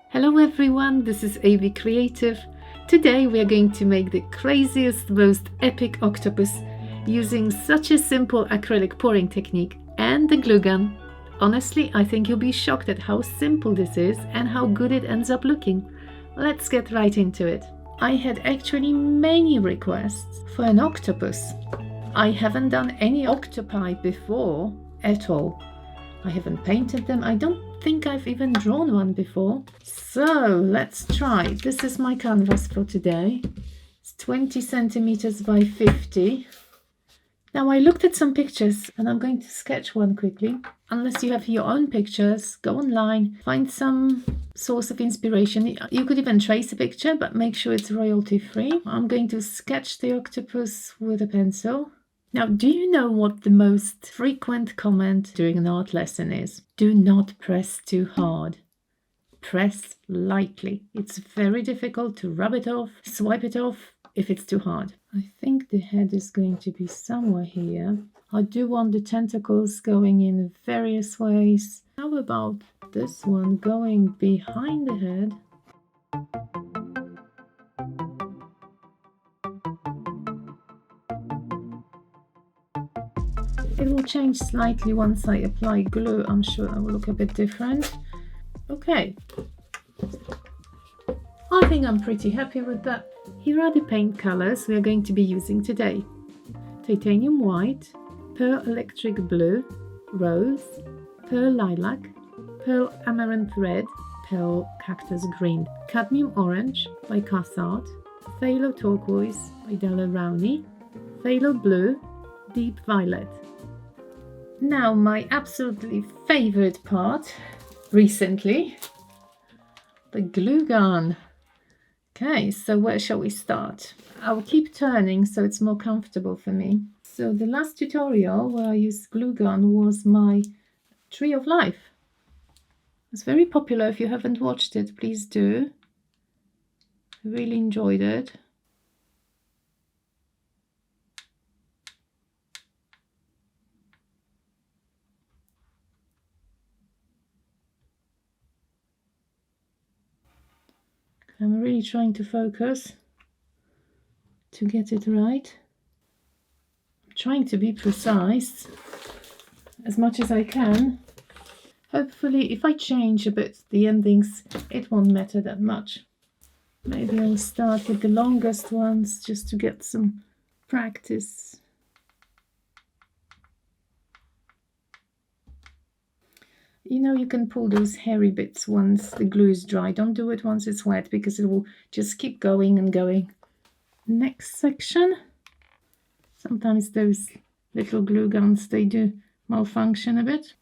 Hello everyone, this is AV Creative. Today we are going to make the craziest, most epic octopus using such a simple acrylic pouring technique and the glue gun. Honestly, I think you'll be shocked at how simple this is and how good it ends up looking. Let's get right into it. I had actually many requests for an octopus. I haven't done any octopi before at all. I haven't painted them. I don't think I've even drawn one before. So let's try. This is my canvas for today. It's 20 centimeters by 50. Now I looked at some pictures and I'm going to sketch one quickly. Unless you have your own pictures, go online, find some source of inspiration. You could even trace a picture, but make sure it's royalty free. I'm going to sketch the octopus with a pencil. Now, do you know what the most frequent comment during an art lesson is? Do not press too hard. Press lightly. It's very difficult to rub it off, swipe it off if it's too hard. I think the head is going to be somewhere here. I do want the tentacles going in various ways. How about this one going behind the head? It will change slightly once I apply glue. I'm sure it will look a bit different. Okay. I think I'm pretty happy with that. Here are the paint colors we are going to be using today. Titanium white, pearl electric blue, rose, pearl lilac, pearl amaranth red, pearl cactus green, cadmium orange by Cassart, phthalo turquoise by Della Rowney, phthalo blue, deep violet. Now my absolutely favorite part recently, the glue gun. Okay, so where shall we start? I'll keep turning so it's more comfortable for me. So the last tutorial where I used glue gun was my Tree of Life. It's very popular. If you haven't watched it, please do. I really enjoyed it. I'm really trying to focus to get it right. I'm trying to be precise as much as I can. Hopefully, if I change a bit the endings, it won't matter that much. Maybe I'll start with the longest ones just to get some practice. You know, you can pull those hairy bits once the glue is dry. Don't do it once it's wet because it will just keep going and going. Next section. Sometimes those little glue guns, they do malfunction a bit.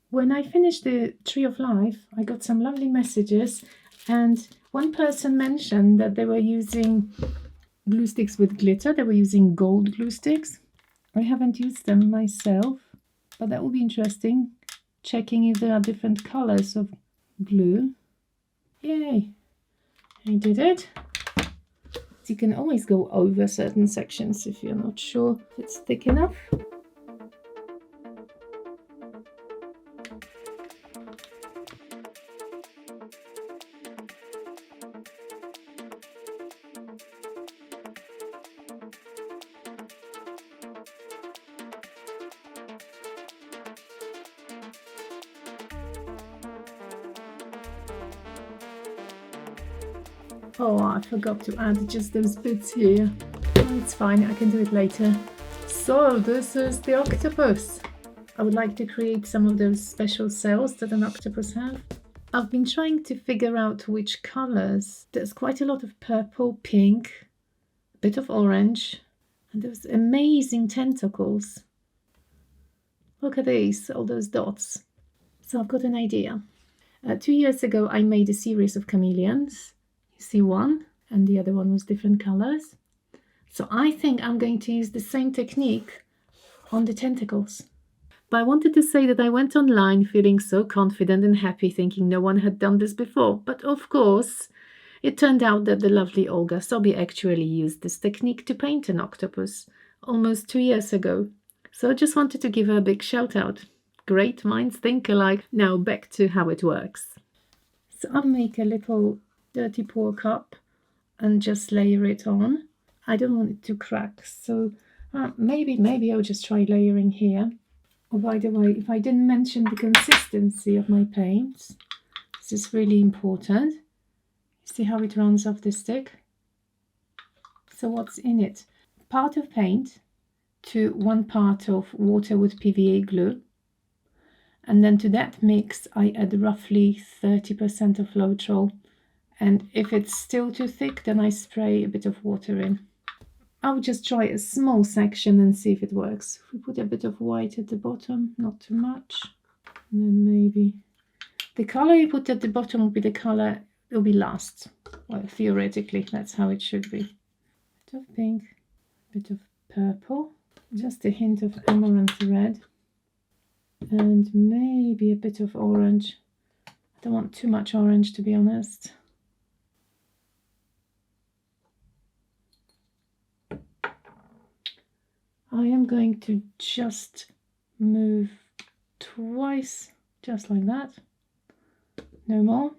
When I finished the Tree of Life, I got some lovely messages, and one person mentioned that they were using glue sticks with glitter. They were using gold glue sticks. I haven't used them myself, but that will be interesting. Checking if there are different colors of glue. Yay! I did it. You can always go over certain sections if you're not sure if it's thick enough. Oh, I forgot to add just those bits here. Oh, it's fine, I can do it later. So this is the octopus. I would like to create some of those special cells that an octopus have. I've been trying to figure out which colors. There's quite a lot of purple, pink, a bit of orange, and those amazing tentacles. Look at these, all those dots. So I've got an idea. 2 years ago, I made a series of chameleons. See one, and the other one was different colors. So I think I'm going to use the same technique on the tentacles. But I wanted to say that I went online feeling so confident and happy, thinking no one had done this before. But of course, it turned out that the lovely Olga Sobie actually used this technique to paint an octopus almost 2 years ago. So I just wanted to give her a big shout out. Great minds think alike. Now back to how it works. So I'll make a little dirty pour cup and just layer it on. I don't want it to crack, so maybe I'll just try layering here. Oh, by the way, if I didn't mention the consistency of my paints, this is really important. See how it runs off the stick? So what's in it? Part of paint to 1 part of water with PVA glue. And then to that mix, I add roughly 30% of Floetrol. And if it's still too thick, then I spray a bit of water in. I'll just try a small section and see if it works. We put a bit of white at the bottom, not too much. And then maybe the color you put at the bottom will be the color it will be last. Well, theoretically, that's how it should be. A bit of pink, a bit of purple, just a hint of amaranth red, and maybe a bit of orange. I don't want too much orange, to be honest. I am going to just move twice, just like that. No more.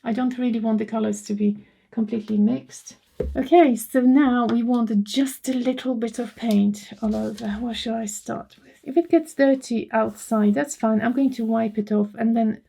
I don't really want the colors to be completely mixed. Okay, so now we want just a little bit of paint all over. What should I start with? If it gets dirty outside, that's fine. I'm going to wipe it off and then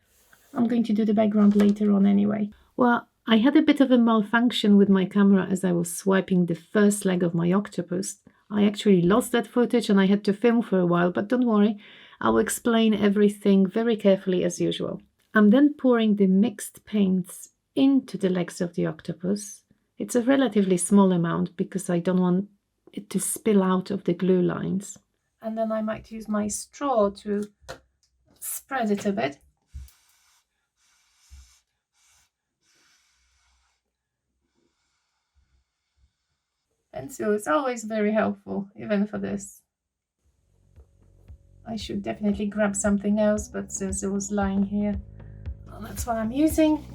I'm going to do the background later on anyway. Well, I had a bit of a malfunction with my camera as I was swiping the first leg of my octopus. I actually lost that footage and I had to film for a while, but don't worry, I'll explain everything very carefully as usual. I'm then pouring the mixed paints into the legs of the octopus. It's a relatively small amount because I don't want it to spill out of the glue lines. And then I might use my straw to spread it a bit. Pencil is always very helpful, even for this. I should definitely grab something else, but since it was lying here, well, that's what I'm using.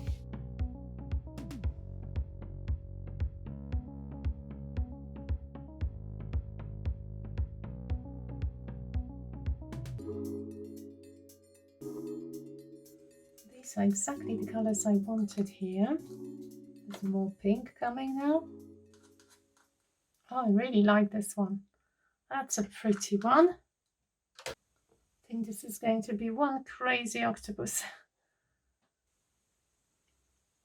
These are exactly the colors I wanted here. There's more pink coming now. Oh, I really like this one. That's a pretty one. I think this is going to be one crazy octopus.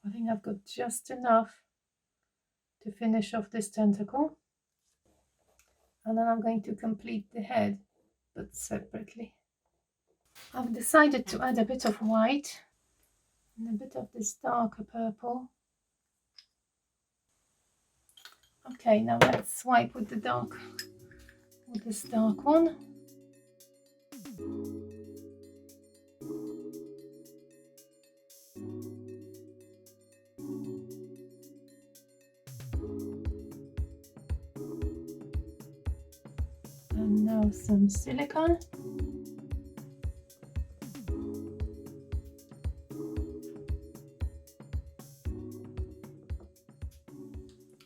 I think I've got just enough to finish off this tentacle. And then I'm going to complete the head, but separately. I've decided to add a bit of white and a bit of this darker purple. Okay, now let's swipe with this dark one. And now some silicone.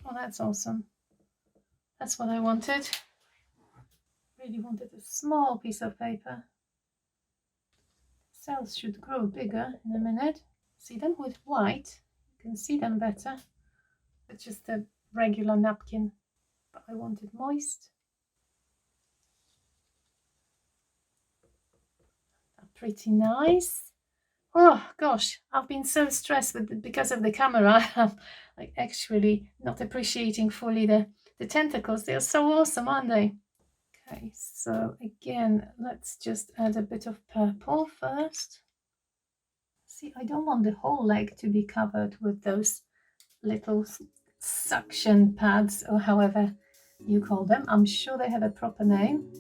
Oh, that's awesome. That's what I wanted. Really wanted a small piece of paper. Cells should grow bigger in a minute. See them with white, you can see them better. It's just a regular napkin, but I want it moist. Pretty nice. Oh gosh, I've been so stressed because of the camera. I'm like actually not appreciating fully the tentacles. They are so awesome, aren't they? Okay, so again, let's just add a bit of purple first. See, I don't want the whole leg to be covered with those little suction pads, or however you call them. I'm sure they have a proper name.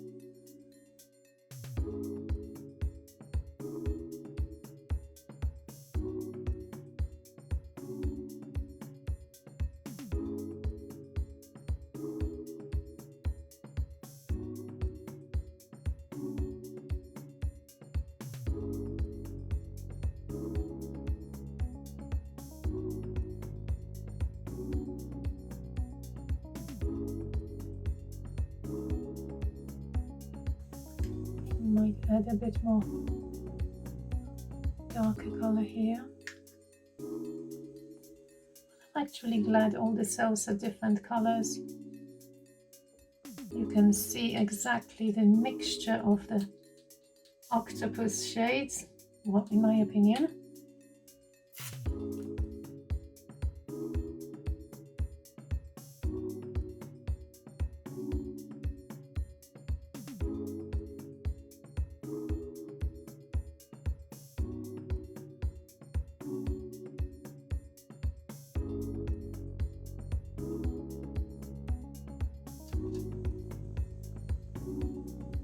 Might add a bit more darker color here. Actually glad all the cells are different colors. You can see exactly the mixture of the octopus shades, well, in my opinion.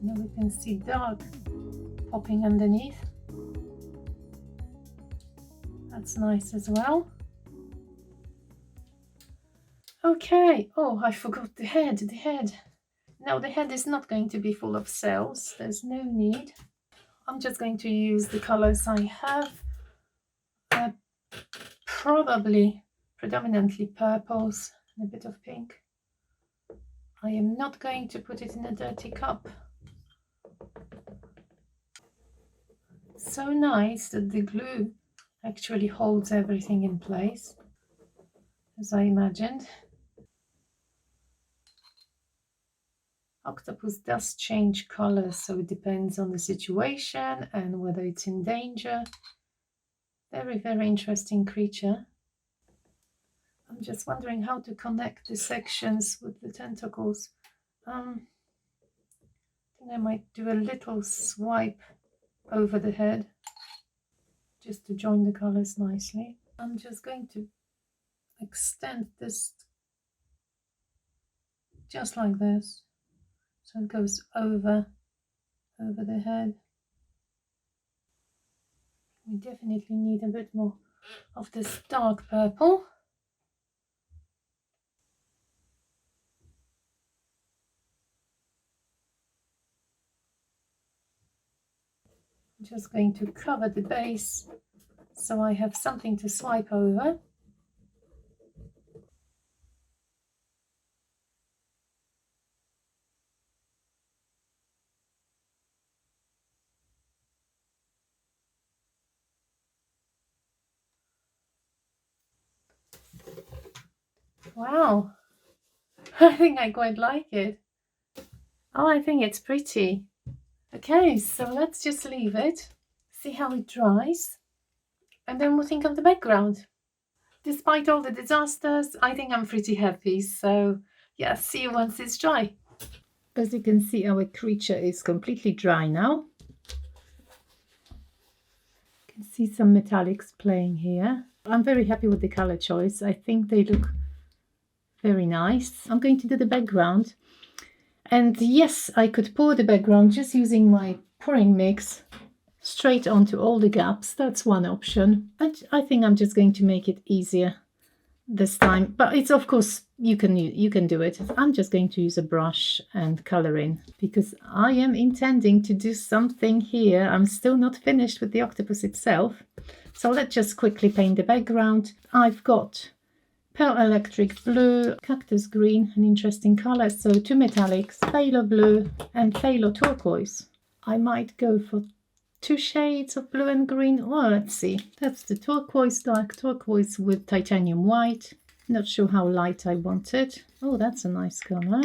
Now we can see dark popping underneath. That's nice as well. Okay, oh, I forgot the head, No, the head is not going to be full of cells, there's no need. I'm just going to use the colors I have. Probably predominantly purples and a bit of pink. I am not going to put it in a dirty cup. So nice that the glue actually holds everything in place, as I imagined. Octopus does change colors, so it depends on the situation and whether it's in danger. Very, very interesting creature. I'm just wondering how to connect the sections with the tentacles. I think I might do a little swipe over the head just to join the colors nicely. I'm just going to extend this just like this, so it goes over the head. We definitely need a bit more of this dark purple. I'm just going to cover the base so I have something to swipe over. Wow, I think I quite like it. Oh, I think it's pretty. Okay, so let's just leave it, see how it dries, and then we'll think of the background. Despite all the disasters, I think I'm pretty happy. So yeah, see you once it's dry. As you can see, our creature is completely dry now. You can see some metallics playing here. I'm very happy with the color choice. I think they look very nice. I'm going to do the background. And yes, I could pour the background just using my pouring mix straight onto all the gaps. That's one option. But I think I'm just going to make it easier this time. But it's, of course, you can do it. I'm just going to use a brush and color in because I am intending to do something here. I'm still not finished with the octopus itself. So let's just quickly paint the background. I've got Pearl Electric Blue, Cactus Green, an interesting color, so two metallics, Phthalo Blue and Phthalo Turquoise. I might go for two shades of blue and green. Well, let's see. That's the turquoise, dark turquoise with titanium white. Not sure how light I want it. Oh, that's a nice color.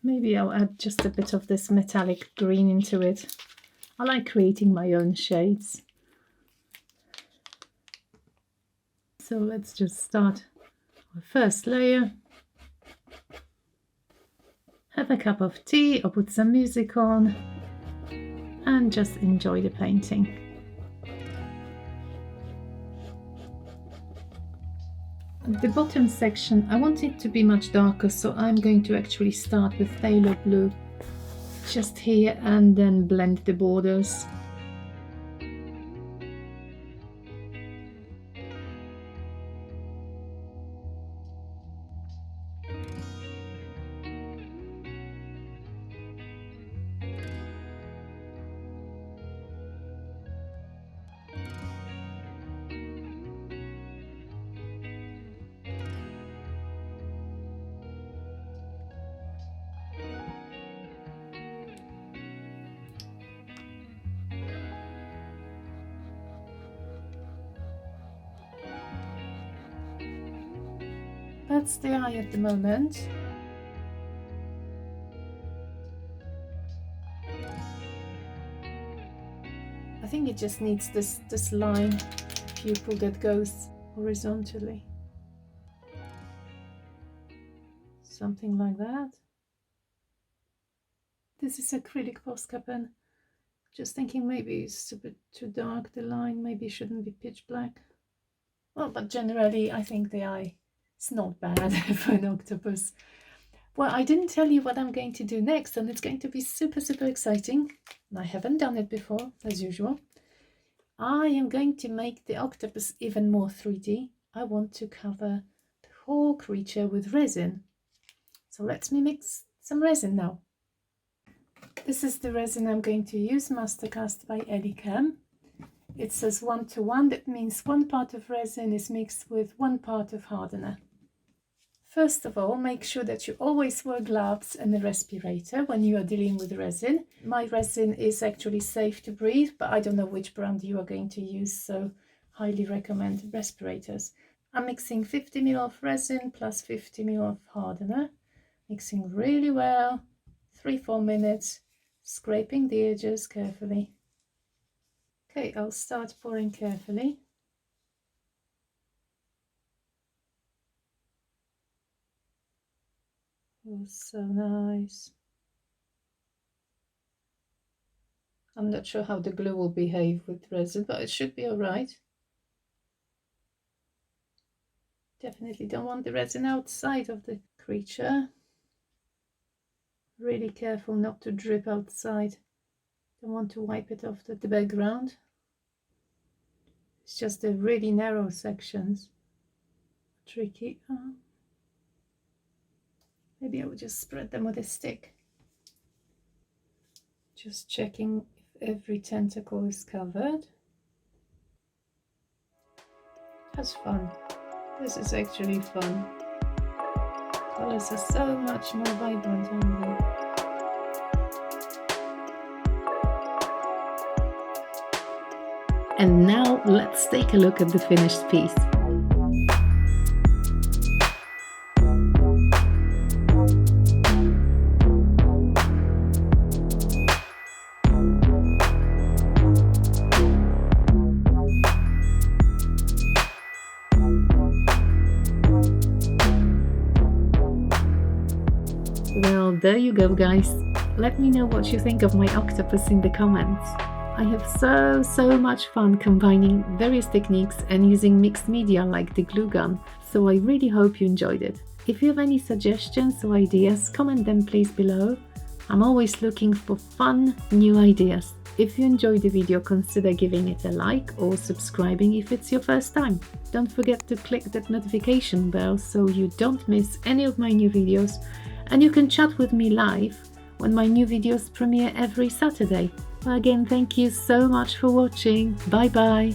Maybe I'll add just a bit of this metallic green into it. I like creating my own shades. So let's just start our first layer. Have a cup of tea or put some music on and just enjoy the painting. The bottom section, I want it to be much darker, so I'm going to actually start with Phthalo Blue just here and then blend the borders. That's the eye at the moment. I think it just needs this line, pupil that goes horizontally. Something like that. This is acrylic Posca pen. Just thinking maybe it's a bit too dark, the line, maybe it shouldn't be pitch black. Well, but generally I think the eye is not bad for an octopus. Well, I didn't tell you what I'm going to do next, and it's going to be super, super exciting. I haven't done it before, as usual. I am going to make the octopus even more 3D. I want to cover the whole creature with resin. So let me mix some resin now. This is the resin I'm going to use, Mastercast by Elicam. It says 1:1, that means 1 part of resin is mixed with 1 part of hardener. First of all, make sure that you always wear gloves and a respirator when you are dealing with resin. My resin is actually safe to breathe, but I don't know which brand you are going to use, so highly recommend respirators. I'm mixing 50 ml of resin plus 50 ml of hardener. Mixing really well, 3-4 minutes, scraping the edges carefully. Okay, I'll start pouring carefully. Oh, so nice. I'm not sure how the glue will behave with resin, but it should be all right. Definitely don't want the resin outside of the creature. Really careful not to drip outside. Don't want to wipe it off the background. It's just the really narrow sections. Tricky. Maybe I will just spread them with a stick. Just checking if every tentacle is covered. That's fun. This is actually fun. Colors are so much more vibrant, aren't they? And now let's take a look at the finished piece. Well, there you go, guys. Let me know what you think of my octopus in the comments. I have so much fun combining various techniques and using mixed media like the glue gun, so I really hope you enjoyed it. If you have any suggestions or ideas, comment them please below. I'm always looking for fun, new ideas. If you enjoyed the video, consider giving it a like or subscribing if it's your first time. Don't forget to click that notification bell so you don't miss any of my new videos, and you can chat with me live when my new videos premiere every Saturday. Well, again, thank you so much for watching. Bye bye.